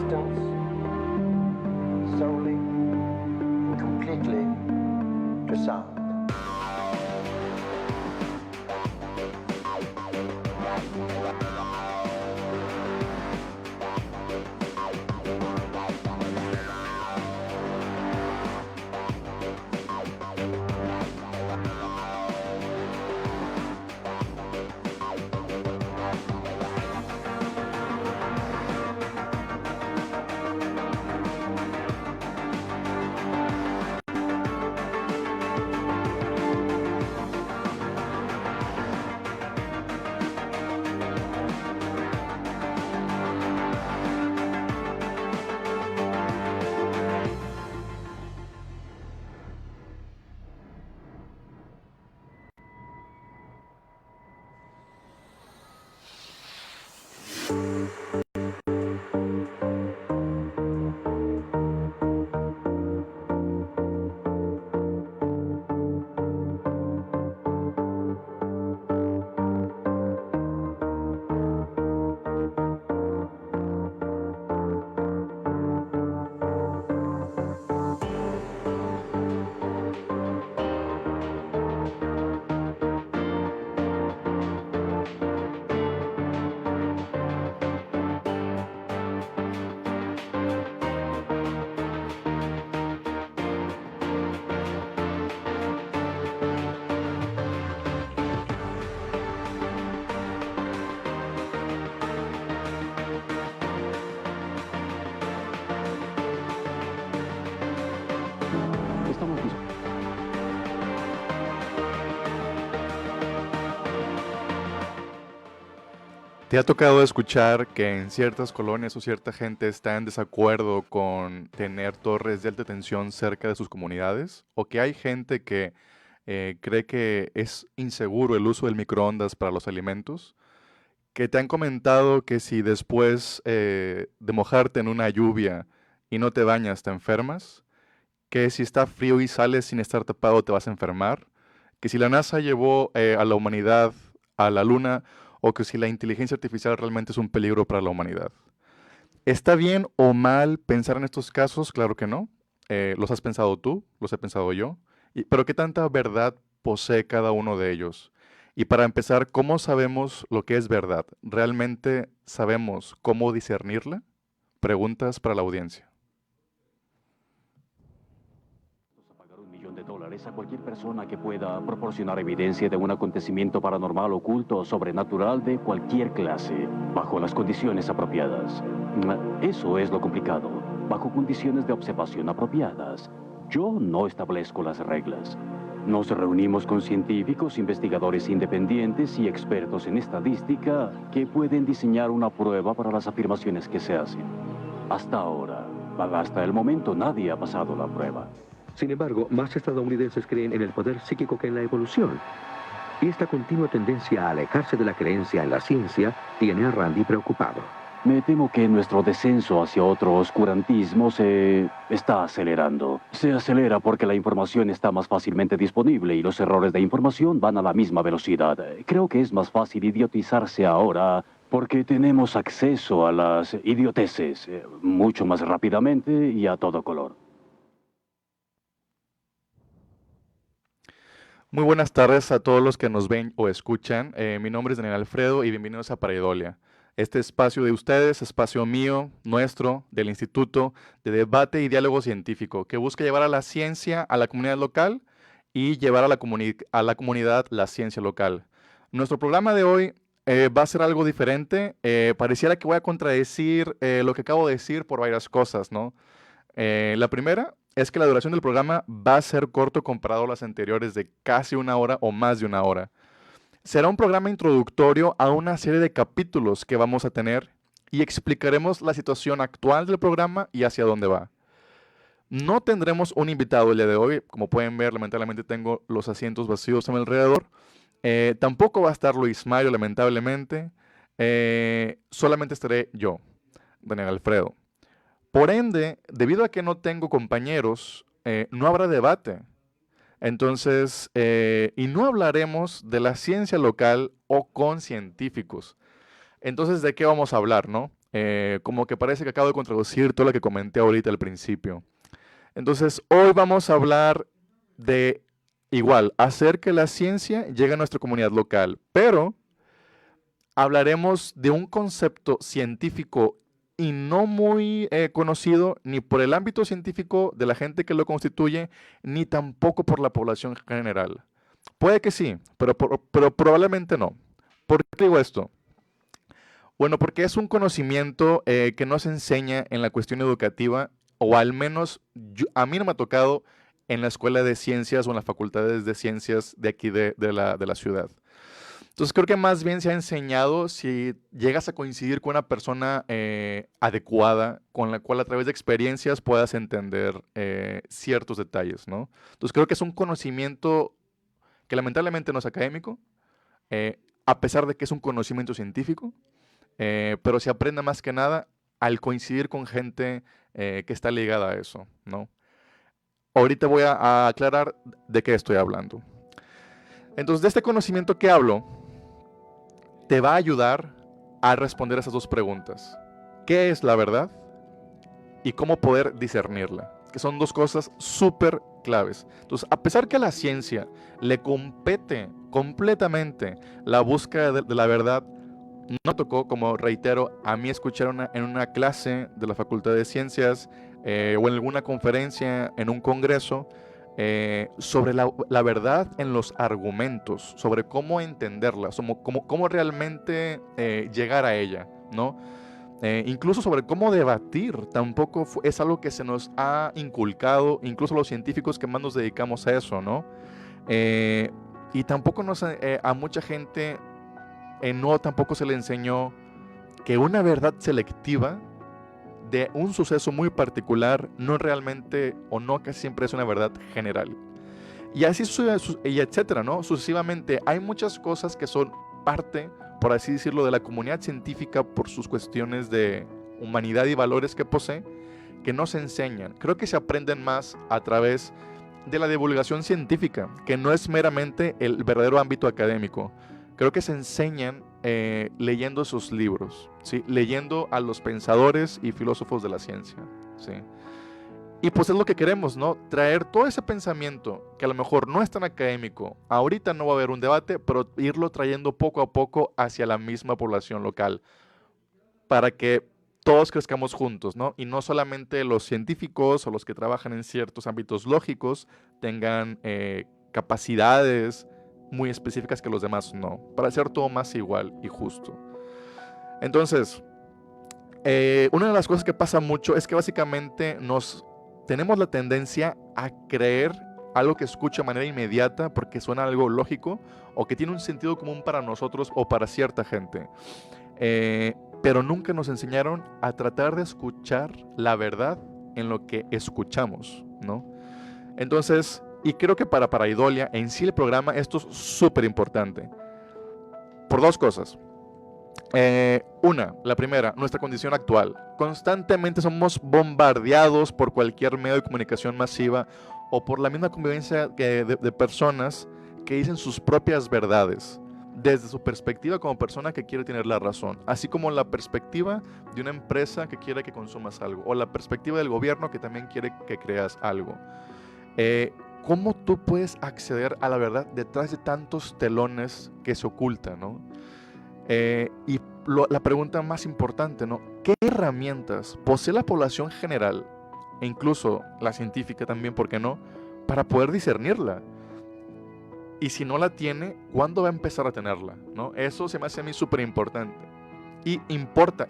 existence solely and completely to sound. Estamos listos. ¿Te ha tocado escuchar que en ciertas colonias o cierta gente está en desacuerdo con tener torres de alta tensión cerca de sus comunidades? ¿O que hay gente que cree que es inseguro el uso del microondas para los alimentos? ¿Que te han comentado que si después de mojarte en una lluvia y no te bañas te enfermas? ¿Que si está frío y sales sin estar tapado te vas a enfermar? ¿Que si la NASA llevó a la humanidad a la luna o que si la inteligencia artificial realmente es un peligro para la humanidad? ¿Está bien o mal pensar en estos casos? Claro que no. ¿Los has pensado tú? ¿Los he pensado yo? Pero ¿qué tanta verdad posee cada uno de ellos? Y para empezar, ¿cómo sabemos lo que es verdad? ¿Realmente sabemos cómo discernirla? Preguntas para la audiencia. A pagar $1.000.000 a cualquier persona que pueda proporcionar evidencia de un acontecimiento paranormal, oculto o sobrenatural de cualquier clase, bajo las condiciones apropiadas. Eso es lo complicado, bajo condiciones de observación apropiadas. Yo no establezco las reglas. Nos reunimos con científicos, investigadores independientes y expertos en estadística que pueden diseñar una prueba para las afirmaciones que se hacen. Hasta ahora, hasta el momento, nadie ha pasado la prueba. Sin embargo, más estadounidenses creen en el poder psíquico que en la evolución. Y esta continua tendencia a alejarse de la creencia en la ciencia tiene a Randy preocupado. Me temo que nuestro descenso hacia otro oscurantismo se está acelerando. Se acelera porque la información está más fácilmente disponible y los errores de información van a la misma velocidad. Creo que es más fácil idiotizarse ahora porque tenemos acceso a las idioteces mucho más rápidamente y a todo color. Muy buenas tardes a todos los que nos ven o escuchan. Mi nombre es Daniel Alfredo y bienvenidos a Pareidolia. Este espacio de ustedes, espacio mío, nuestro, del Instituto de Debate y Diálogo Científico, que busca llevar a la ciencia a la comunidad local y llevar a la comunidad la ciencia local. Nuestro programa de hoy va a ser algo diferente. Pareciera que voy a contradecir lo que acabo de decir por varias cosas, ¿no? La primera es que la duración del programa va a ser corto comparado a las anteriores de casi una hora o más de una hora. Será un programa introductorio a una serie de capítulos que vamos a tener y explicaremos la situación actual del programa y hacia dónde va. No tendremos un invitado el día de hoy. Como pueden ver, lamentablemente tengo los asientos vacíos a mi alrededor. Tampoco va a estar Luis Mario, lamentablemente. Solamente estaré yo, Daniel Alfredo. Por ende, debido a que no tengo compañeros, no habrá debate. Entonces, y no hablaremos de la ciencia local o con científicos. Entonces, ¿de qué vamos a hablar, no? Como que parece que acabo de contradecir todo lo que comenté ahorita al principio. Entonces, hoy vamos a hablar de, igual, hacer que la ciencia llegue a nuestra comunidad local, pero hablaremos de un concepto científico y no muy conocido ni por el ámbito científico de la gente que lo constituye, ni tampoco por la población general. Puede que sí, pero probablemente no. ¿Por qué digo esto? Bueno, porque es un conocimiento que no se enseña en la cuestión educativa, o al menos a mí no me ha tocado en la escuela de ciencias o en las facultades de ciencias de aquí de la ciudad. Entonces creo que más bien se ha enseñado si llegas a coincidir con una persona adecuada, con la cual a través de experiencias puedas entender ciertos detalles, ¿no? Entonces creo que es un conocimiento que lamentablemente no es académico, a pesar de que es un conocimiento científico, pero se aprende más que nada al coincidir con gente que está ligada a eso, ¿no? Ahorita voy a aclarar de qué estoy hablando. Entonces, de este conocimiento que hablo, te va a ayudar a responder esas dos preguntas. ¿Qué es la verdad? Y cómo poder discernirla, que son dos cosas súper claves. Entonces, a pesar que a la ciencia le compete completamente la búsqueda de la verdad, no tocó, como reitero, a mí escuchar en una clase de la Facultad de Ciencias o en alguna conferencia, en un congreso, sobre la verdad en los argumentos, sobre cómo entenderla, cómo realmente llegar a ella, ¿no? Incluso sobre cómo debatir, tampoco es algo que se nos ha inculcado, incluso los científicos que más nos dedicamos a eso, ¿no? Y tampoco a mucha gente no tampoco se le enseñó que una verdad selectiva de un suceso muy particular no realmente o no casi siempre es una verdad general. Y así y etcétera, ¿no? Sucesivamente hay muchas cosas que son parte, por así decirlo, de la comunidad científica por sus cuestiones de humanidad y valores que posee, que no se enseñan. Creo que se aprenden más a través de la divulgación científica, que no es meramente el verdadero ámbito académico. Creo que se enseñan leyendo sus libros, ¿sí? Leyendo a los pensadores y filósofos de la ciencia, ¿sí? Y pues es lo que queremos, ¿no? Traer todo ese pensamiento que a lo mejor no es tan académico. Ahorita no va a haber un debate, pero irlo trayendo poco a poco hacia la misma población local para que todos crezcamos juntos, ¿no? Y no solamente los científicos o los que trabajan en ciertos ámbitos lógicos tengan capacidades muy específicas que los demás no, para hacer todo más igual y justo. Entonces, una de las cosas que pasa mucho es que básicamente tenemos la tendencia a creer algo que escucha de manera inmediata porque suena algo lógico o que tiene un sentido común para nosotros o para cierta gente. Pero nunca nos enseñaron a tratar de escuchar la verdad en lo que escuchamos, ¿no? Entonces, y creo que para Paraidolia, en sí el programa, esto es súper importante. Por dos cosas. La primera, nuestra condición actual. Constantemente somos bombardeados por cualquier medio de comunicación masiva o por la misma convivencia de personas que dicen sus propias verdades desde su perspectiva como persona que quiere tener la razón, así como la perspectiva de una empresa que quiere que consumas algo, o la perspectiva del gobierno que también quiere que creas algo. ¿Cómo tú puedes acceder a la verdad detrás de tantos telones que se ocultan, ¿no? Y la pregunta más importante, ¿no? ¿Qué herramientas posee la población general, e incluso la científica también, ¿por qué no?, para poder discernirla? Y si no la tiene, ¿cuándo va a empezar a tenerla? ¿No? Eso se me hace a mí súper importante. Y importa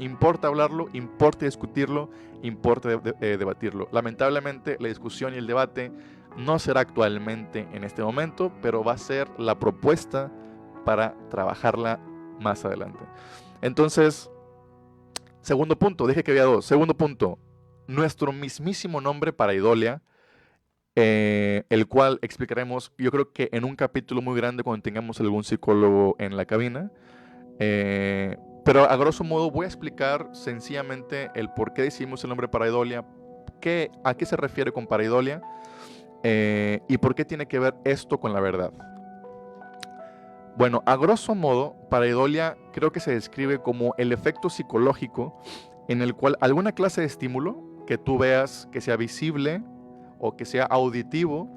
hablarlo, importa discutirlo, importa debatirlo. Lamentablemente, la discusión y el debate no será actualmente en este momento, pero va a ser la propuesta para trabajarla más adelante. Entonces, segundo punto, dije que había dos. Segundo punto, nuestro mismísimo nombre, Paraidolia, el cual explicaremos, yo creo que en un capítulo muy grande cuando tengamos algún psicólogo en la cabina. Pero a grosso modo voy a explicar sencillamente el por qué decidimos el nombre Paraidolia, a qué se refiere con Paraidolia y por qué tiene que ver esto con la verdad. Bueno, a grosso modo, pareidolia creo que se describe como el efecto psicológico en el cual alguna clase de estímulo que tú veas que sea visible o que sea auditivo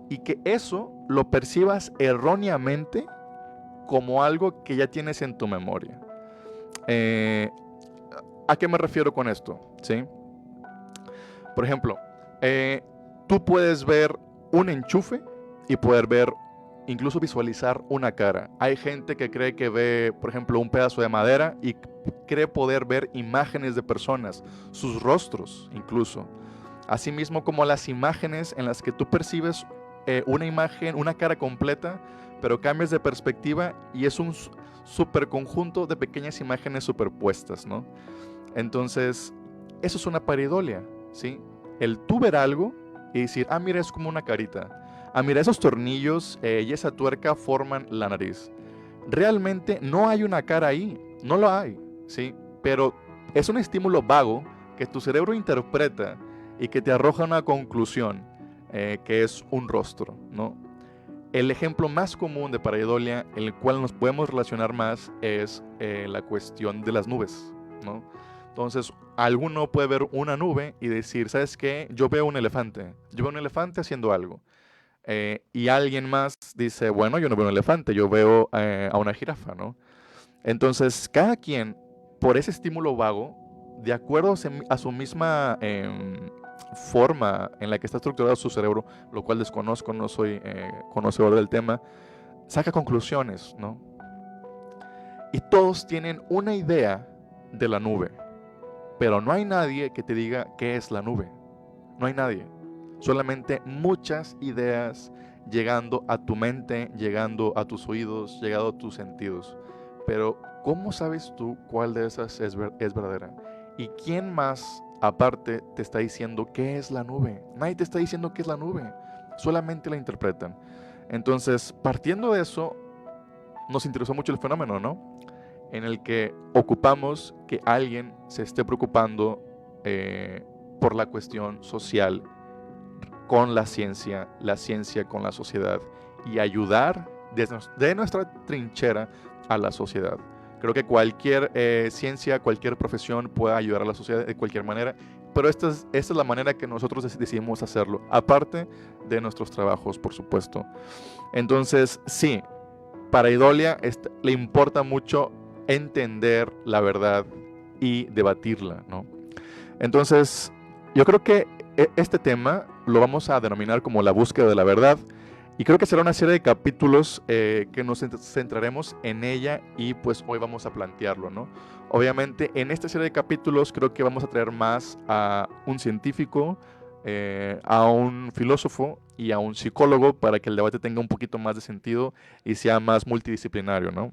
y que eso lo percibas erróneamente como algo que ya tienes en tu memoria. ¿A qué me refiero con esto? ¿Sí? Por ejemplo, tú puedes ver un enchufe y poder ver, incluso visualizar una cara. Hay gente que cree que ve, por ejemplo, un pedazo de madera y cree poder ver imágenes de personas, sus rostros incluso. Asimismo como las imágenes en las que tú percibes una imagen, una cara completa, pero cambias de perspectiva y es un superconjunto de pequeñas imágenes superpuestas, ¿no? Entonces, eso es una pareidolia, ¿sí? El tú ver algo y decir, ah, mira, es como una carita. Ah, mira, esos tornillos y esa tuerca forman la nariz. Realmente no hay una cara ahí, no lo hay, ¿sí? Pero es un estímulo vago que tu cerebro interpreta y que te arroja una conclusión, que es un rostro, ¿no? El ejemplo más común de pareidolia, en el cual nos podemos relacionar más, es la cuestión de las nubes, ¿no? Entonces, alguno puede ver una nube y decir, ¿sabes qué? Yo veo un elefante haciendo algo. Y alguien más dice, bueno, yo no veo un elefante, yo veo a una jirafa, ¿no? Entonces, cada quien, por ese estímulo vago, de acuerdo a su misma forma en la que está estructurado su cerebro, lo cual desconozco, no soy conocedor del tema, saca conclusiones, ¿no? Y todos tienen una idea de la nube, pero no hay nadie que te diga qué es la nube. No hay nadie. Solamente muchas ideas llegando a tu mente, llegando a tus oídos, llegando a tus sentidos. Pero, ¿cómo sabes tú cuál de esas es verdadera? ¿Y quién más, aparte, te está diciendo qué es la nube? Nadie te está diciendo qué es la nube. Solamente la interpretan. Entonces, partiendo de eso, nos interesó mucho el fenómeno, ¿no? En el que ocupamos que alguien se esté preocupando por la cuestión social con la ciencia con la sociedad y ayudar de nuestra trinchera a la sociedad. Creo que cualquier ciencia, cualquier profesión puede ayudar a la sociedad de cualquier manera, pero esta es la manera que nosotros decidimos hacerlo, aparte de nuestros trabajos, por supuesto. Entonces, sí, pareidolia le importa mucho entender la verdad y debatirla, ¿no? Entonces, yo creo que este tema lo vamos a denominar como la búsqueda de la verdad, y creo que será una serie de capítulos que nos centraremos en ella, y pues hoy vamos a plantearlo, ¿no? Obviamente en esta serie de capítulos creo que vamos a traer más a un científico, a un filósofo y a un psicólogo para que el debate tenga un poquito más de sentido y sea más multidisciplinario, ¿no?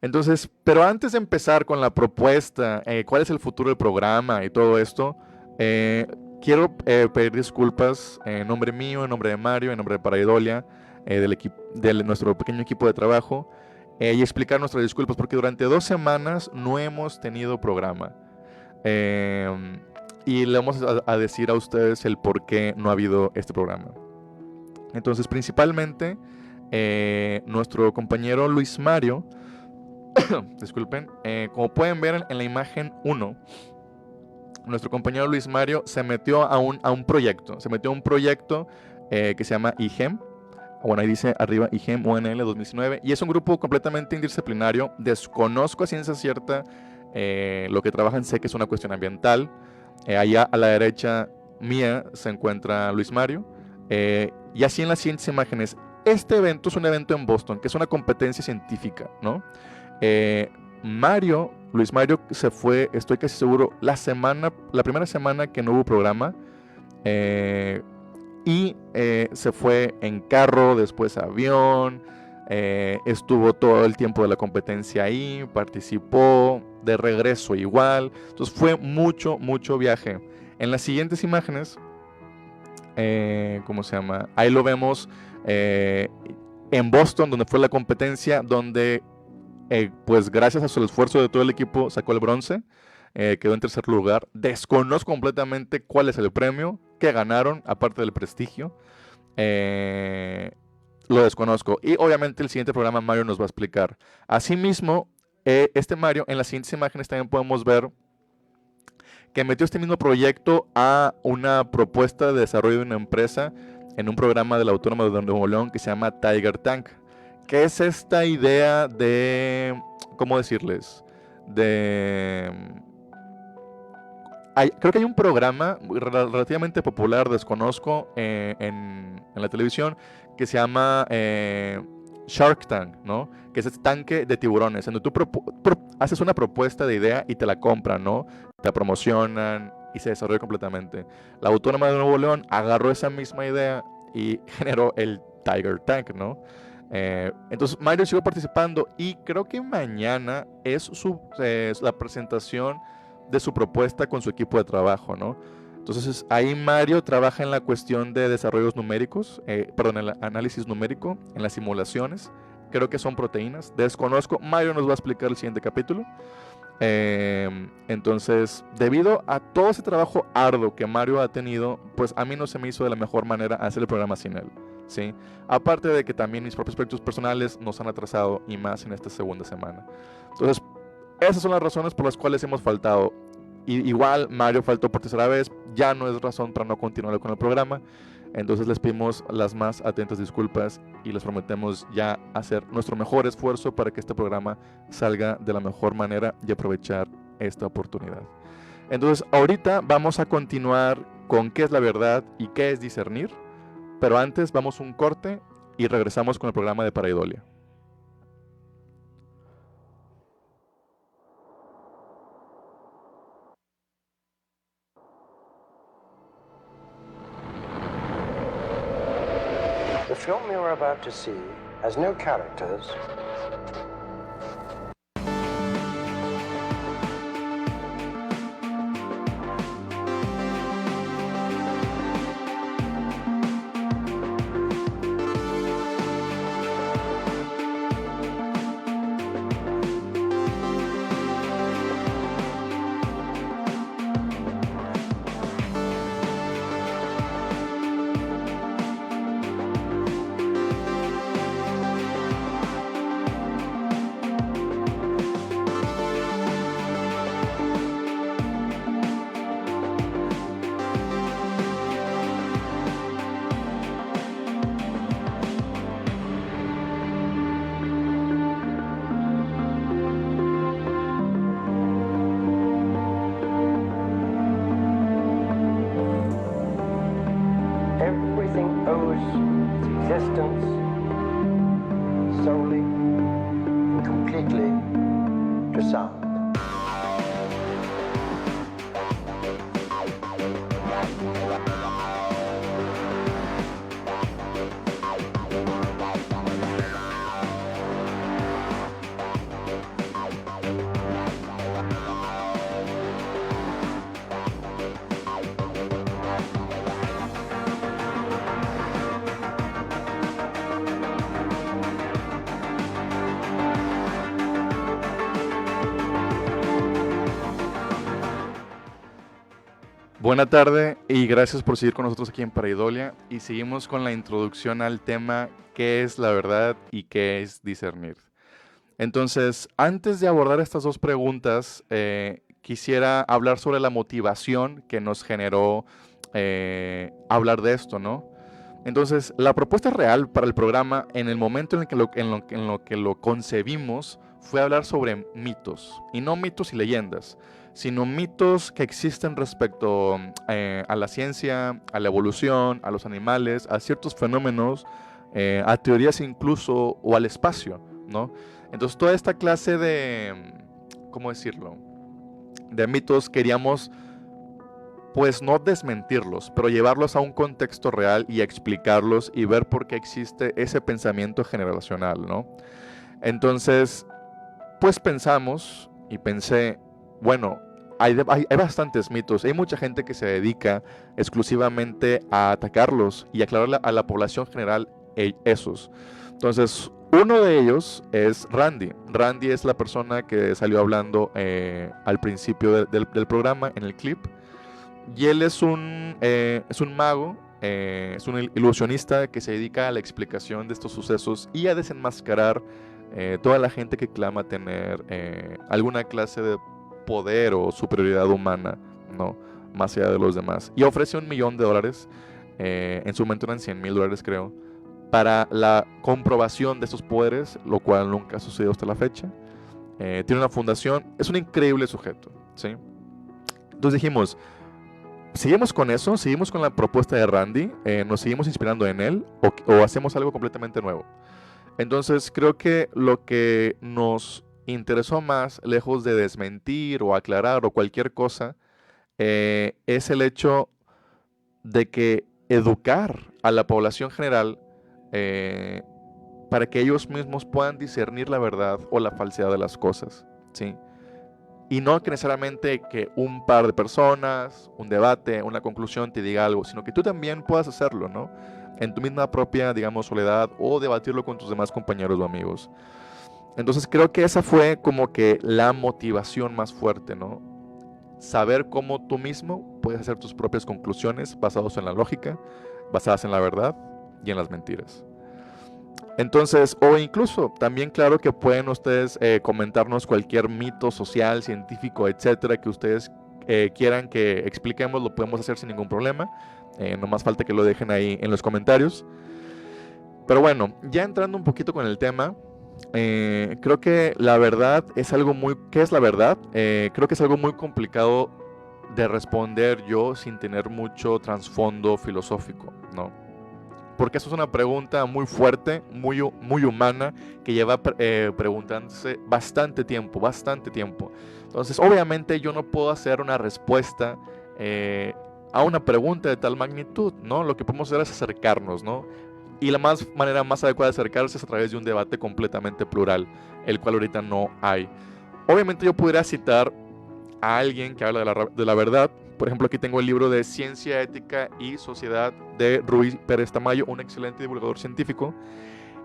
Entonces, pero antes de empezar con la propuesta, cuál es el futuro del programa y todo esto, quiero pedir disculpas en nombre mío, en nombre de Mario, en nombre de Pareidolia, de nuestro pequeño equipo de trabajo, y explicar nuestras disculpas porque durante 2 semanas no hemos tenido programa. Y le vamos a decir a ustedes el por qué no ha habido este programa. Entonces, principalmente, nuestro compañero Luis Mario, disculpen, como pueden ver en la imagen 1, nuestro compañero Luis Mario se metió a un proyecto. Se metió a un proyecto que se llama IGEM. Bueno, ahí dice arriba IGEM UNL 2019. Y es un grupo completamente interdisciplinario. Desconozco a ciencia cierta lo que trabajan. Sé que es una cuestión ambiental. Allá a la derecha mía se encuentra Luis Mario. Y así en las siguientes imágenes. Este evento es un evento en Boston, que es una competencia científica, ¿no? Luis Mario se fue, estoy casi seguro, la primera semana que no hubo programa, y se fue en carro, después avión, estuvo todo el tiempo de la competencia ahí, participó, de regreso igual, entonces fue mucho viaje. En las siguientes imágenes, ¿cómo se llama? Ahí lo vemos en Boston, donde fue la competencia, donde pues gracias a su esfuerzo de todo el equipo sacó el bronce, quedó en tercer lugar. Desconozco completamente cuál es el premio que ganaron, aparte del prestigio. lo desconozco. Y obviamente el siguiente programa Mario nos va a explicar. Asimismo, este Mario, en las siguientes imágenes también podemos ver que metió este mismo proyecto a una propuesta de desarrollo de una empresa en un programa de la Autónoma de Nuevo León que se llama Tiger Tank. ¿Qué es esta idea de, cómo decirles? Creo que hay un programa relativamente popular, desconozco, en la televisión, que se llama Shark Tank, ¿no? Que es este tanque de tiburones, en donde tú haces una propuesta de idea y te la compran, ¿no? Te la promocionan y se desarrolla completamente. La Autónoma de Nuevo León agarró esa misma idea y generó el Tiger Tank, ¿no? Entonces Mario siguió participando y creo que mañana es la presentación de su propuesta con su equipo de trabajo, ¿no? Entonces ahí Mario trabaja en la cuestión de desarrollos numéricos, en el análisis numérico, en las simulaciones, creo que son proteínas, desconozco, Mario nos va a explicar el siguiente capítulo. Entonces, debido a todo ese trabajo arduo que Mario ha tenido, pues a mí no se me hizo de la mejor manera hacer el programa sin él, ¿sí? Aparte de que también mis propios proyectos personales nos han atrasado y más en esta segunda semana. Entonces, esas son las razones por las cuales hemos faltado. Y igual Mario faltó por tercera vez, ya no es razón para no continuar con el programa. Entonces les pedimos las más atentas disculpas y les prometemos ya hacer nuestro mejor esfuerzo para que este programa salga de la mejor manera y aprovechar esta oportunidad. Entonces ahorita vamos a continuar con qué es la verdad y qué es discernir, pero antes vamos a un corte y regresamos con el programa de Pareidolia. The film you're about to see has no characters. Everything owes its existence solely and completely to sound. Buena tarde y gracias por seguir con nosotros aquí en Pareidolia y seguimos con la introducción al tema ¿qué es la verdad y qué es discernir? Entonces, antes de abordar estas dos preguntas, quisiera hablar sobre la motivación que nos generó hablar de esto, ¿no? Entonces, la propuesta real para el programa en el momento en lo que lo concebimos fue hablar sobre mitos, y no mitos y leyendas, sino mitos que existen respecto a la ciencia, a la evolución, a los animales, a ciertos fenómenos, a teorías incluso, o al espacio, ¿no? Entonces toda esta clase de, ¿cómo decirlo?, de mitos queríamos, pues no desmentirlos, pero llevarlos a un contexto real y explicarlos y ver por qué existe ese pensamiento generacional, ¿no? Entonces, pues pensamos y pensé, bueno, hay bastantes mitos, hay mucha gente que se dedica exclusivamente a atacarlos y aclararle a la población general esos. Entonces, uno de ellos es Randy. Randy es la persona que salió hablando al principio del programa, en el clip. Y él es un mago Es un ilusionista que se dedica a la explicación de estos sucesos y a desenmascarar toda la gente que clama tener alguna clase de poder o superioridad humana, ¿no? Más allá de los demás. Y ofrece $1 millón, en su momento eran $100,000, creo, para la comprobación de estos poderes, lo cual nunca ha sucedido hasta la fecha. Tiene una fundación, es un increíble sujeto, ¿sí? Entonces dijimos, ¿seguimos con eso? ¿Seguimos con la propuesta de Randy? ¿Nos seguimos inspirando en él? ¿O hacemos algo completamente nuevo? Entonces creo que lo que nos interesó más, lejos de desmentir o aclarar o cualquier cosa, es el hecho de que educar a la población general para que ellos mismos puedan discernir la verdad o la falsedad de las cosas, ¿sí? Y no que necesariamente que un par de personas, un debate, una conclusión te diga algo, sino que tú también puedas hacerlo, ¿no? En tu misma propia, digamos, soledad, o debatirlo con tus demás compañeros o amigos. Entonces creo que esa fue como que la motivación más fuerte, ¿no? Saber cómo tú mismo puedes hacer tus propias conclusiones basadas en la lógica, basadas en la verdad y en las mentiras. Entonces, o incluso también claro que pueden ustedes comentarnos cualquier mito social, científico, etcétera, que ustedes quieran que expliquemos, lo podemos hacer sin ningún problema. No más falta que lo dejen ahí en los comentarios. Pero bueno, ya entrando un poquito con el tema, creo que la verdad es algo muy... ¿Qué es la verdad? Creo que es algo muy complicado de responder yo sin tener mucho trasfondo filosófico, ¿no? Porque eso es una pregunta muy fuerte, muy humana, que lleva preguntándose bastante tiempo. Entonces, obviamente yo no puedo hacer una respuesta a una pregunta de tal magnitud, ¿no? Lo que podemos hacer es acercarnos, ¿no? Y la manera más adecuada de acercarse es a través de un debate completamente plural, el cual ahorita no hay. Obviamente yo podría citar a alguien que habla de la verdad. Por ejemplo, aquí tengo el libro de Ciencia, Ética y Sociedad de Ruiz Pérez Tamayo, un excelente divulgador científico.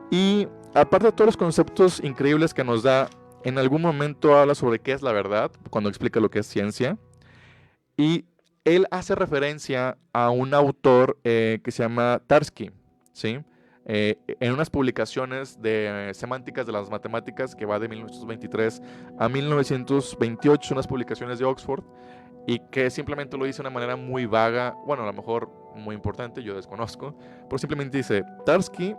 Y aparte de todos los conceptos increíbles que nos da, en algún momento habla sobre qué es la verdad, cuando explica lo que es ciencia. Y él hace referencia a un autor que se llama Tarski, ¿sí? En unas publicaciones de semánticas de las matemáticas que va de 1923 a 1928, unas publicaciones de Oxford, y que simplemente lo dice de una manera muy vaga, bueno, a lo mejor muy importante, yo desconozco, pero simplemente dice, Tarski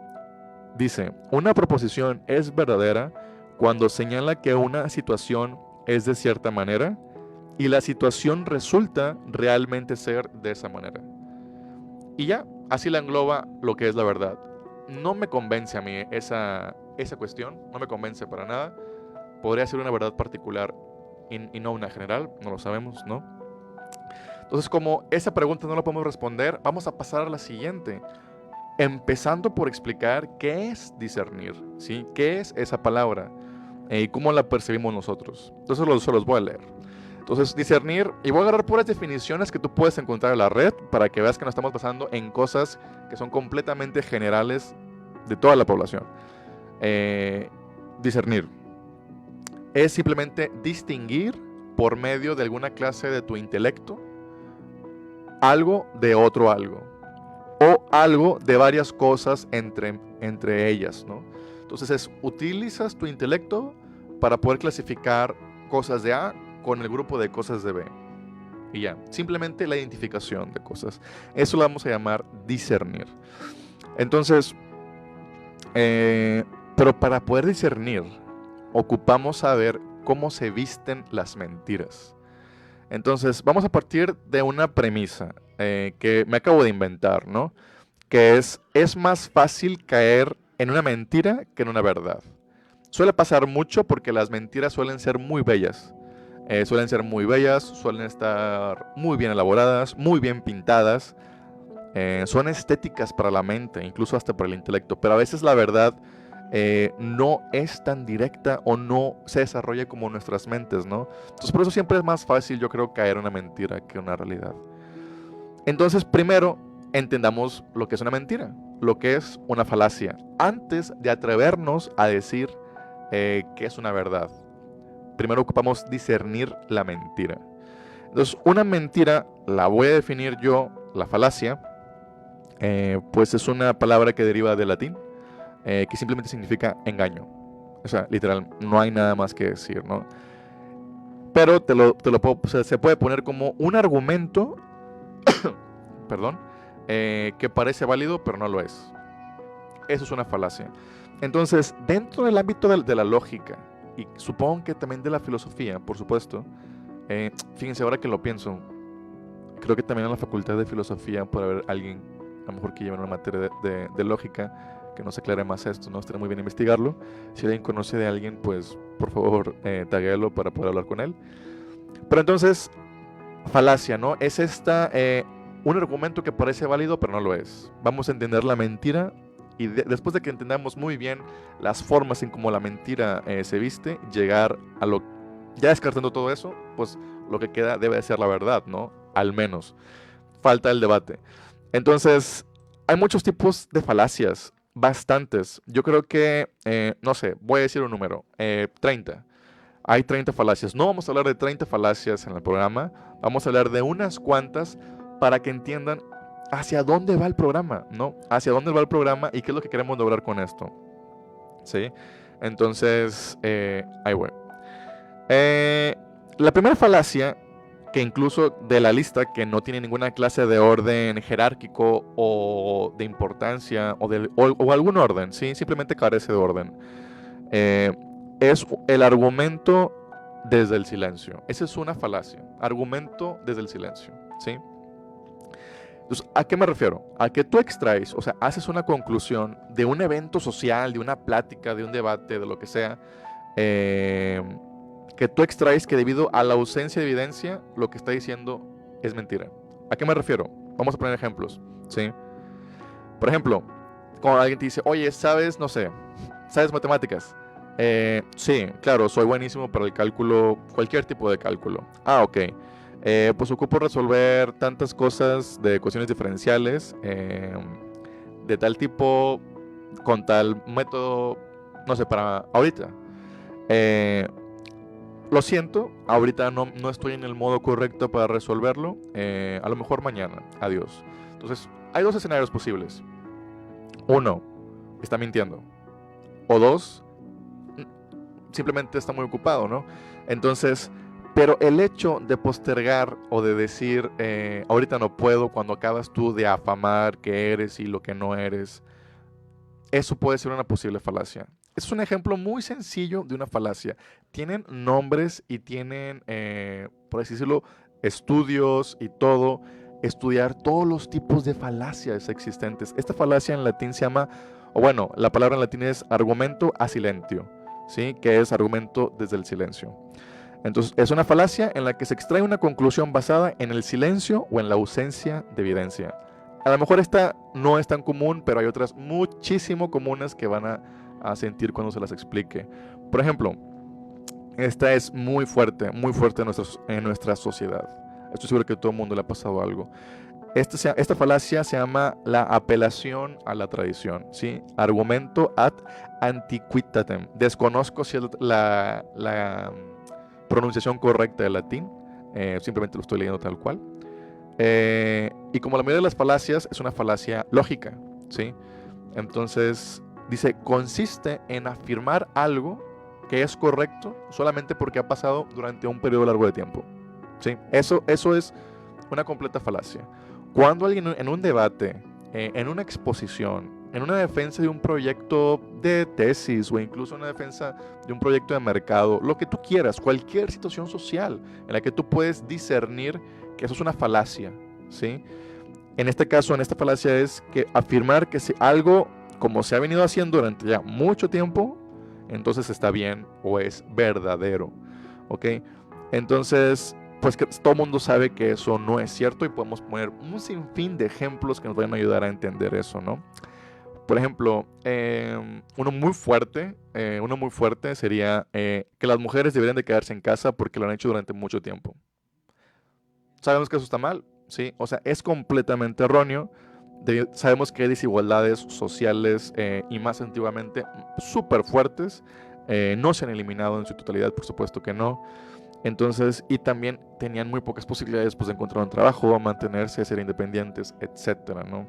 dice, una proposición es verdadera cuando señala que una situación es de cierta manera y la situación resulta realmente ser de esa manera. Y ya, así la engloba lo que es la verdad. No me convence a mí esa cuestión, no me convence para nada. Podría ser una verdad particular y no una general, no lo sabemos, ¿no? Entonces, como esa pregunta no la podemos responder, vamos a pasar a la siguiente, empezando por explicar qué es discernir, ¿sí? ¿Qué es esa palabra? Y cómo la percibimos nosotros. Entonces se los voy a leer. Entonces, discernir, y voy a agarrar puras definiciones que tú puedes encontrar en la red para que veas que no estamos basando en cosas que son completamente generales de toda la población. Discernir es simplemente distinguir por medio de alguna clase de tu intelecto algo de otro algo, o algo de varias cosas entre ellas, ¿no? Entonces utilizas tu intelecto para poder clasificar cosas de A con el grupo de cosas de B. Y ya, simplemente la identificación de cosas. Eso lo vamos a llamar discernir. Entonces, pero para poder discernir, ocupamos saber cómo se visten las mentiras. Entonces, vamos a partir de una premisa que me acabo de inventar, ¿no? Que es más fácil caer en una mentira que en una verdad. Suele pasar mucho porque las mentiras suelen ser muy bellas. Suelen estar muy bien elaboradas, muy bien pintadas. Son estéticas para la mente, incluso hasta para el intelecto. Pero a veces la verdad no es tan directa o no se desarrolla como nuestras mentes, ¿no? Entonces por eso siempre es más fácil, yo creo, caer en una mentira que en una realidad. Entonces primero entendamos lo que es una mentira, lo que es una falacia, antes de atrevernos a decir que es una verdad. Primero ocupamos discernir la mentira. Entonces una mentira la voy a definir yo, la falacia, pues es una palabra que deriva del latín, que simplemente significa engaño. O sea, literal, no hay nada más que decir, ¿no? Pero o sea, se puede poner como un argumento, perdón, que parece válido, pero no lo es. Eso es una falacia. Entonces, dentro del ámbito de la lógica, y supongo que también de la filosofía, por supuesto, fíjense, ahora que lo pienso, creo que también en la facultad de filosofía puede haber alguien, a lo mejor que lleve una materia de lógica, que nos aclare más esto, ¿no? Estaría muy bien investigarlo. Si alguien conoce de alguien, pues por favor taguéalo para poder hablar con él. Pero entonces, falacia, ¿no? Es un argumento que parece válido, pero no lo es. Vamos a entender la mentira y después de que entendamos muy bien las formas en cómo la mentira se viste, llegar a lo... Ya descartando todo eso, pues lo que queda debe de ser la verdad, ¿no? Al menos. Falta el debate. Entonces, hay muchos tipos de falacias. Bastantes. Yo creo que, no sé, voy a decir un número, 30. Hay 30 falacias. No vamos a hablar de 30 falacias en el programa, vamos a hablar de unas cuantas para que entiendan hacia dónde va el programa, ¿no? Hacia dónde va el programa y qué es lo que queremos lograr con esto. ¿Sí? Entonces, ahí voy. La primera falacia, que incluso de la lista, que no tiene ninguna clase de orden jerárquico o de importancia o algún orden, ¿sí? Simplemente carece de orden. Es el argumento desde el silencio. Esa es una falacia. Argumento desde el silencio, ¿sí? Entonces, ¿a qué me refiero? A que tú extraes, o sea, haces una conclusión de un evento social, de una plática, de un debate, de lo que sea, que tú extraes que debido a la ausencia de evidencia, lo que está diciendo es mentira. ¿A qué me refiero? Vamos a poner ejemplos, ¿sí? Por ejemplo, cuando alguien te dice, oye, ¿sabes, no sé, sabes matemáticas? Sí, claro, soy buenísimo para el cálculo, cualquier tipo de cálculo. Ah, ok. Pues ocupo resolver tantas cosas de ecuaciones diferenciales de tal tipo, con tal método, no sé, para ahorita. Lo siento, ahorita no estoy en el modo correcto para resolverlo. A lo mejor mañana. Adiós. Entonces, hay dos escenarios posibles. Uno, está mintiendo. O dos, simplemente está muy ocupado, ¿no? Entonces, pero el hecho de postergar o de decir, ahorita no puedo, cuando acabas tú de afamar que eres y lo que no eres, eso puede ser una posible falacia. Es un ejemplo muy sencillo de una falacia. Tienen nombres y tienen, por así decirlo, estudios y todo. Estudiar todos los tipos de falacias existentes. Esta falacia en latín se llama, o bueno, la palabra en latín es argumento a silentio, ¿sí? Que es argumento desde el silencio. Entonces, es una falacia en la que se extrae una conclusión basada en el silencio o en la ausencia de evidencia. A lo mejor esta no es tan común, pero hay otras muchísimo comunes que van a sentir cuando se las explique. Por ejemplo, esta es muy fuerte en nuestra sociedad. Estoy seguro que a todo el mundo le ha pasado algo. Esta falacia se llama la apelación a la tradición, ¿sí? Argumento ad antiquitatem. Desconozco si es la pronunciación correcta del latín, simplemente lo estoy leyendo tal cual. Y como la mayoría de las falacias, es una falacia lógica, ¿sí? Entonces, dice, consiste en afirmar algo que es correcto solamente porque ha pasado durante un periodo largo de tiempo, ¿sí? Eso es una completa falacia. Cuando alguien en un debate, en una exposición, en una defensa de un proyecto de tesis o incluso una defensa de un proyecto de mercado, lo que tú quieras, cualquier situación social en la que tú puedes discernir que eso es una falacia, ¿sí? En este caso, en esta falacia es que afirmar que si algo, como se ha venido haciendo durante ya mucho tiempo, entonces está bien o es verdadero, ¿ok? Entonces, pues que todo el mundo sabe que eso no es cierto y podemos poner un sinfín de ejemplos que nos van a ayudar a entender eso, ¿no? Por ejemplo, uno muy fuerte sería que las mujeres deberían de quedarse en casa porque lo han hecho durante mucho tiempo. Sabemos que eso está mal, ¿sí? O sea, es completamente erróneo. Sabemos que hay desigualdades sociales y más antiguamente súper fuertes. No se han eliminado en su totalidad, por supuesto que no. Entonces, y también tenían muy pocas posibilidades pues, de encontrar un trabajo, mantenerse, ser independientes, etcétera, ¿no?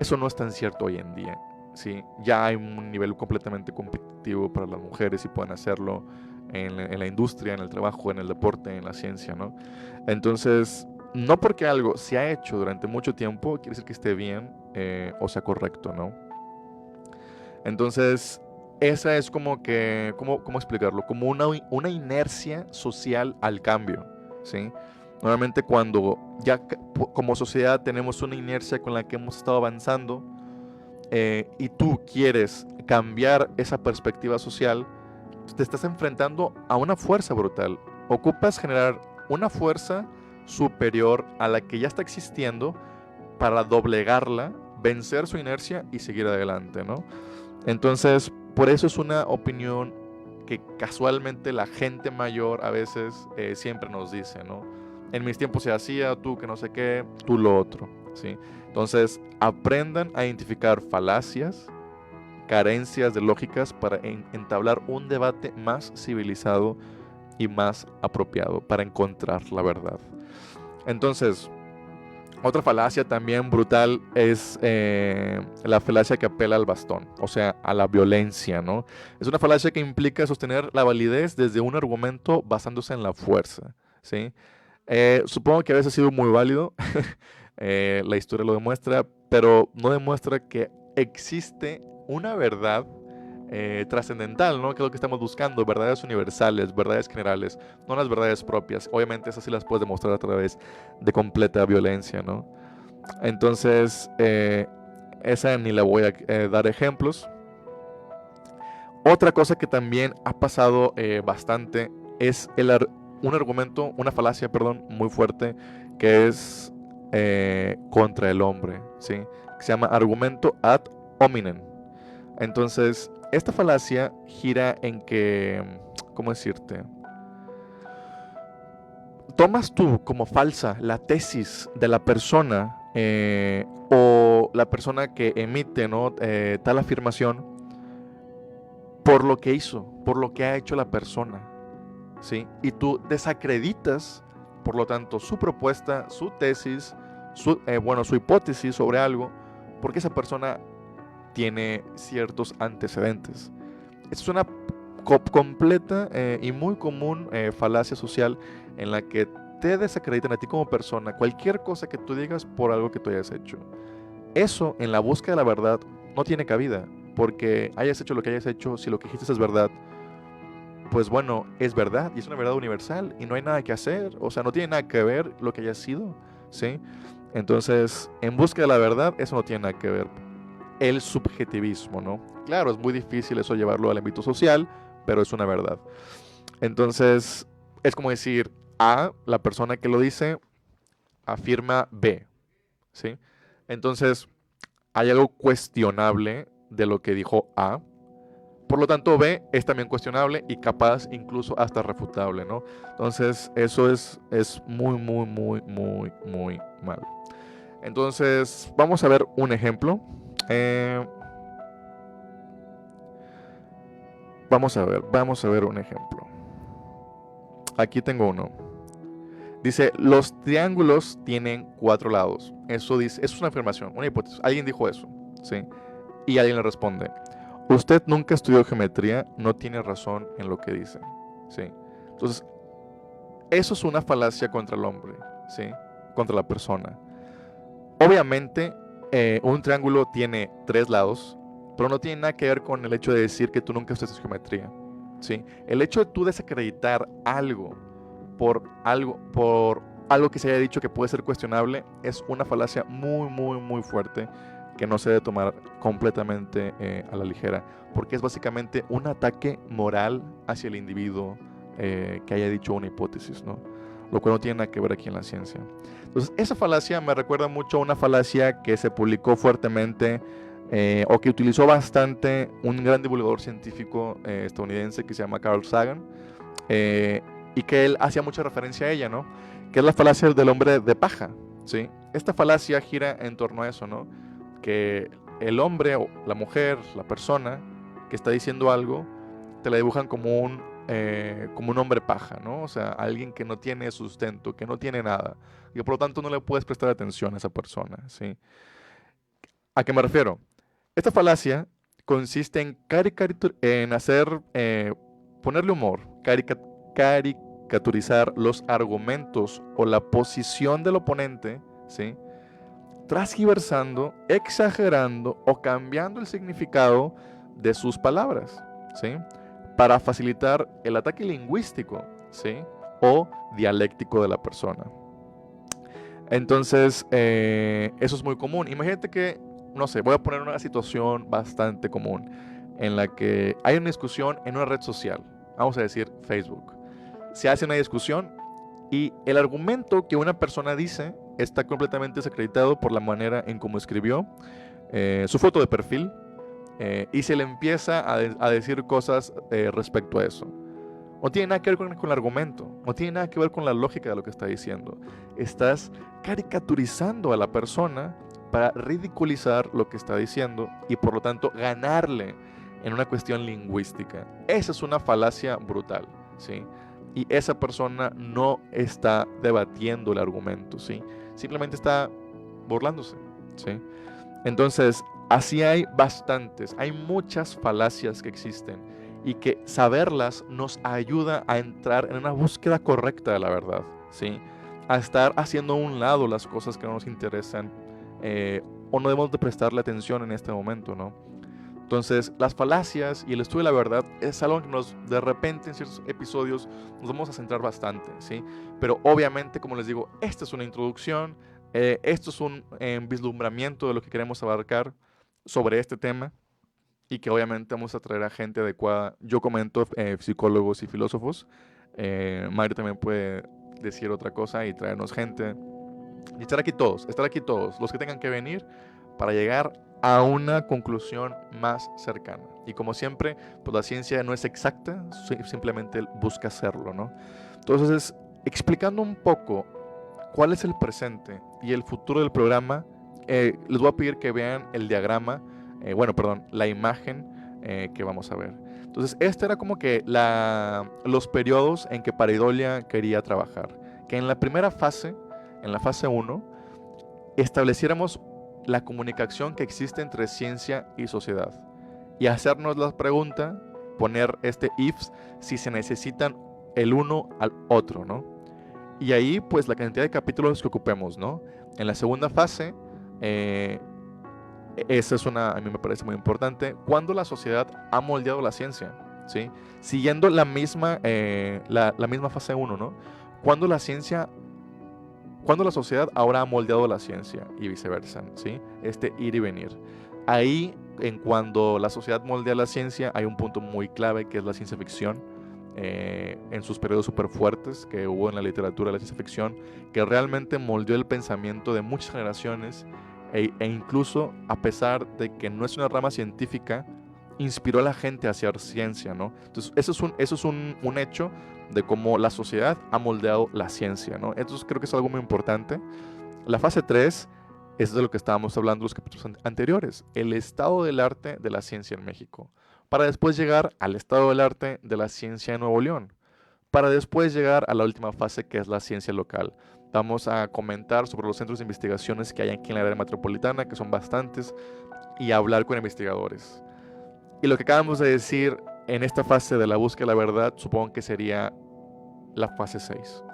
Eso no es tan cierto hoy en día, ¿sí? Ya hay un nivel completamente competitivo para las mujeres y pueden hacerlo en la industria, en el trabajo, en el deporte, en la ciencia, ¿no? Entonces, no porque algo se ha hecho durante mucho tiempo quiere decir que esté bien o sea correcto, ¿no? Entonces, esa es como que, ¿cómo explicarlo? Como una inercia social al cambio, ¿sí? Normalmente cuando ya como sociedad tenemos una inercia con la que hemos estado avanzando y tú quieres cambiar esa perspectiva social, te estás enfrentando a una fuerza brutal. Ocupas generar una fuerza superior a la que ya está existiendo para doblegarla, vencer su inercia y seguir adelante, ¿no? Entonces, por eso es una opinión que casualmente la gente mayor a veces siempre nos dice, ¿no? En mis tiempos se hacía, tú que no sé qué, tú lo otro, ¿sí? Entonces, aprendan a identificar falacias, carencias de lógicas para entablar un debate más civilizado y más apropiado para encontrar la verdad. Entonces, otra falacia también brutal es la falacia que apela al bastón, o sea, a la violencia, ¿no? Es una falacia que implica sostener la validez desde un argumento basándose en la fuerza, ¿sí? Supongo que a veces ha sido muy válido, la historia lo demuestra, pero no demuestra que existe una verdad trascendental, ¿no? Que es lo que estamos buscando, verdades universales, verdades generales, no las verdades propias. Obviamente esas sí las puedes demostrar a través de completa violencia, ¿no? Entonces, esa ni la voy a dar ejemplos. Otra cosa que también ha pasado bastante es un argumento, una falacia, perdón, muy fuerte, que es contra el hombre, ¿sí? Que se llama argumento ad hominem. Entonces, esta falacia gira en que, ¿cómo decirte? Tomas tú como falsa la tesis de la persona o la persona que emite, ¿no? Tal afirmación por lo que hizo, por lo que ha hecho la persona, ¿sí? Y tú desacreditas, por lo tanto, su propuesta, su tesis, su hipótesis sobre algo, porque esa persona tiene ciertos antecedentes. Es una completa y muy común falacia social en la que te desacreditan a ti como persona cualquier cosa que tú digas por algo que tú hayas hecho. Eso en la búsqueda de la verdad no tiene cabida, porque hayas hecho lo que hayas hecho, si lo que dijiste es verdad, pues bueno, es verdad y es una verdad universal y no hay nada que hacer, o sea, no tiene nada que ver lo que haya sido, ¿sí? Entonces, en búsqueda de la verdad, eso no tiene nada que ver. El subjetivismo, ¿no? Claro, es muy difícil eso llevarlo al ámbito social, pero es una verdad. Entonces, es como decir A, la persona que lo dice, afirma B, ¿sí? Entonces, hay algo cuestionable de lo que dijo A. Por lo tanto, B es también cuestionable y capaz incluso hasta refutable, ¿no? Entonces, eso es muy, muy, muy, muy, muy mal. Entonces, vamos a ver un ejemplo. Vamos a ver un ejemplo. Aquí tengo uno. Dice, los triángulos tienen 4 lados. Eso es una afirmación, una hipótesis. Alguien dijo eso, ¿sí? Y alguien le responde, usted nunca estudió geometría, no tiene razón en lo que dice, ¿sí? Entonces, eso es una falacia contra el hombre, ¿sí? Contra la persona. Obviamente, un triángulo tiene 3 lados, pero no tiene nada que ver con el hecho de decir que tú nunca estudiaste geometría, ¿sí? El hecho de tú desacreditar algo por algo que se haya dicho que puede ser cuestionable es una falacia muy, muy, muy fuerte que no se debe tomar completamente a la ligera, porque es básicamente un ataque moral hacia el individuo que haya dicho una hipótesis, ¿no? Lo cual no tiene nada que ver aquí en la ciencia. Entonces, esa falacia me recuerda mucho a una falacia que se publicó fuertemente o que utilizó bastante un gran divulgador científico estadounidense que se llama Carl Sagan, y que él hacía mucha referencia a ella, ¿no? Que es la falacia del hombre de paja, ¿sí? Esta falacia gira en torno a eso, ¿no? Que el hombre o la mujer, la persona que está diciendo algo, te la dibujan como un hombre paja, ¿no? O sea, alguien que no tiene sustento, que no tiene nada, y por lo tanto no le puedes prestar atención a esa persona, ¿sí? ¿A qué me refiero? Esta falacia consiste en, ponerle humor, caricaturizar los argumentos o la posición del oponente, ¿sí? Transgiversando, exagerando o cambiando el significado de sus palabras, ¿sí? Para facilitar el ataque lingüístico, ¿sí? O dialéctico de la persona. Entonces, eso es muy común. Imagínate que, no sé, voy a poner una situación bastante común en la que hay una discusión en una red social, vamos a decir Facebook. Se hace una discusión y el argumento que una persona dice está completamente desacreditado por la manera en cómo escribió, su foto de perfil, y se le empieza a decir cosas respecto a eso. No tiene nada que ver con el argumento, no tiene nada que ver con la lógica de lo que está diciendo. Estás caricaturizando a la persona para ridiculizar lo que está diciendo y por lo tanto ganarle en una cuestión lingüística. Esa es una falacia brutal, ¿sí? Y esa persona no está debatiendo el argumento, ¿sí? Simplemente está burlándose, ¿sí? Entonces, así hay bastantes, hay muchas falacias que existen y que saberlas nos ayuda a entrar en una búsqueda correcta de la verdad, ¿sí? A estar haciendo a un lado las cosas que no nos interesan o no debemos de prestarle atención en este momento, ¿no? Entonces, las falacias y el estudio de la verdad es algo que de repente en ciertos episodios nos vamos a centrar bastante, ¿sí? Pero obviamente, como les digo, esta es una introducción, esto es un vislumbramiento de lo que queremos abarcar sobre este tema y que obviamente vamos a traer a gente adecuada. Yo comento psicólogos y filósofos, Mario también puede decir otra cosa y traernos gente. Y estar aquí todos, los que tengan que venir para llegar a una conclusión más cercana. Y como siempre, pues la ciencia no es exacta, simplemente busca hacerlo, ¿no? Entonces, explicando un poco cuál es el presente y el futuro del programa, les voy a pedir que vean el diagrama, la imagen que vamos a ver. Entonces, este era como que los periodos en que Pareidolia quería trabajar. Que en la primera fase, en la fase 1, estableciéramos la comunicación que existe entre ciencia y sociedad y hacernos la pregunta, poner este ifs, si se necesitan el uno al otro, ¿no? Y ahí pues la cantidad de capítulos que ocupemos, ¿no? En la segunda fase, esa es a mí me parece muy importante, cuando la sociedad ha moldeado la ciencia, ¿sí? Siguiendo la misma fase 1, ¿no? Cuando la sociedad ahora ha moldeado la ciencia y viceversa, ¿sí? Este ir y venir. Ahí, en cuando la sociedad moldea la ciencia, hay un punto muy clave que es la ciencia ficción, en sus periodos súper fuertes que hubo en la literatura de la ciencia ficción, que realmente moldeó el pensamiento de muchas generaciones e incluso, a pesar de que no es una rama científica, inspiró a la gente a hacer ciencia, ¿no? Entonces, eso es un hecho de cómo la sociedad ha moldeado la ciencia, ¿no? Entonces, creo que es algo muy importante. La fase 3 es de lo que estábamos hablando en los capítulos anteriores, el estado del arte de la ciencia en México, para después llegar al estado del arte de la ciencia en Nuevo León, para después llegar a la última fase que es la ciencia local. Vamos a comentar sobre los centros de investigaciones que hay aquí en la área metropolitana, que son bastantes, y hablar con investigadores. Y lo que acabamos de decir en esta fase de la búsqueda de la verdad, supongo que sería la fase 6.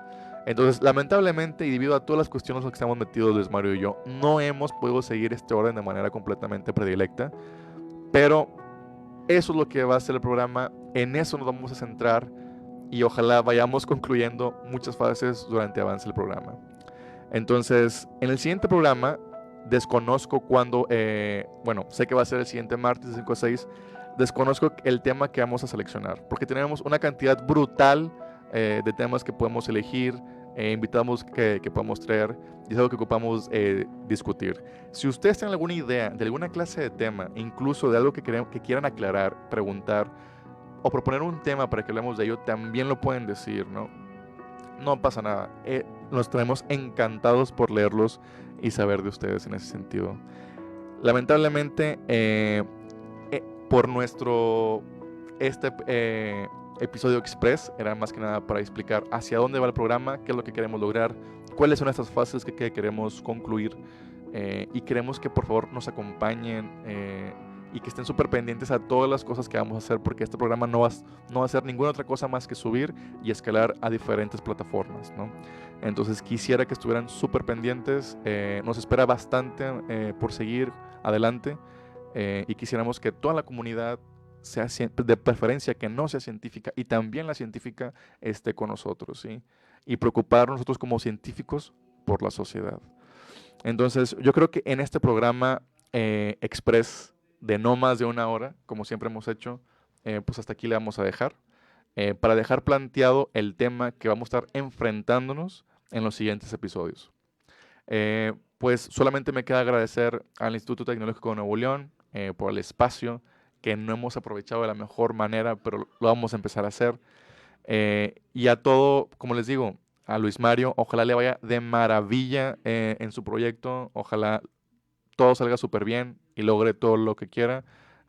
Entonces, lamentablemente, y debido a todas las cuestiones en las que estamos metidos Luis Mario y yo, no hemos podido seguir este orden de manera completamente predilecta, pero eso es lo que va a ser el programa, en eso nos vamos a centrar y ojalá vayamos concluyendo muchas fases durante el avance del programa. Entonces, en el siguiente programa, desconozco cuándo, sé que va a ser el siguiente martes de 5 a 6, desconozco el tema que vamos a seleccionar, porque tenemos una cantidad brutal de temas que podemos elegir, invitados que podemos traer, y es algo que ocupamos discutir. Si ustedes tienen alguna idea de alguna clase de tema, incluso de algo que quieran aclarar, preguntar, o proponer un tema para que hablemos de ello, también lo pueden decir, ¿no? No pasa nada. Nos traemos encantados por leerlos y saber de ustedes en ese sentido. Lamentablemente, por nuestro episodio express, era más que nada para explicar hacia dónde va el programa, qué es lo que queremos lograr, cuáles son estas fases que queremos concluir y queremos que por favor nos acompañen y que estén súper pendientes a todas las cosas que vamos a hacer, porque este programa no va a hacer ninguna otra cosa más que subir y escalar a diferentes plataformas, ¿no? Entonces quisiera que estuvieran súper pendientes. Nos espera bastante por seguir adelante, y quisiéramos que toda la comunidad, sea de preferencia que no sea científica, y también la científica, esté con nosotros, ¿sí? Y preocuparnos nosotros como científicos por la sociedad. Entonces, yo creo que en este programa express de no más de 1 hora, como siempre hemos hecho, pues hasta aquí le vamos a dejar, para dejar planteado el tema que vamos a estar enfrentándonos en los siguientes episodios. Pues solamente me queda agradecer al Instituto Tecnológico de Nuevo León por el espacio que no hemos aprovechado de la mejor manera, pero lo vamos a empezar a hacer. Y a todo, como les digo, a Luis Mario, ojalá le vaya de maravilla en su proyecto, ojalá todo salga súper bien y logre todo lo que quiera.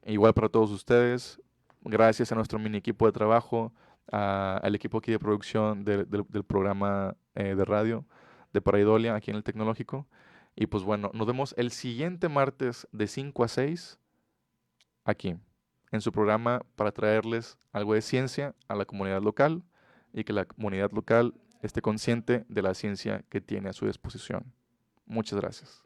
Igual para todos ustedes, gracias a nuestro mini equipo de trabajo, al equipo aquí de producción del programa de radio de Paraidolia aquí en el Tecnológico. Y pues bueno, nos vemos el siguiente martes de 5 a 6 aquí en su programa para traerles algo de ciencia a la comunidad local y que la comunidad local esté consciente de la ciencia que tiene a su disposición. Muchas gracias.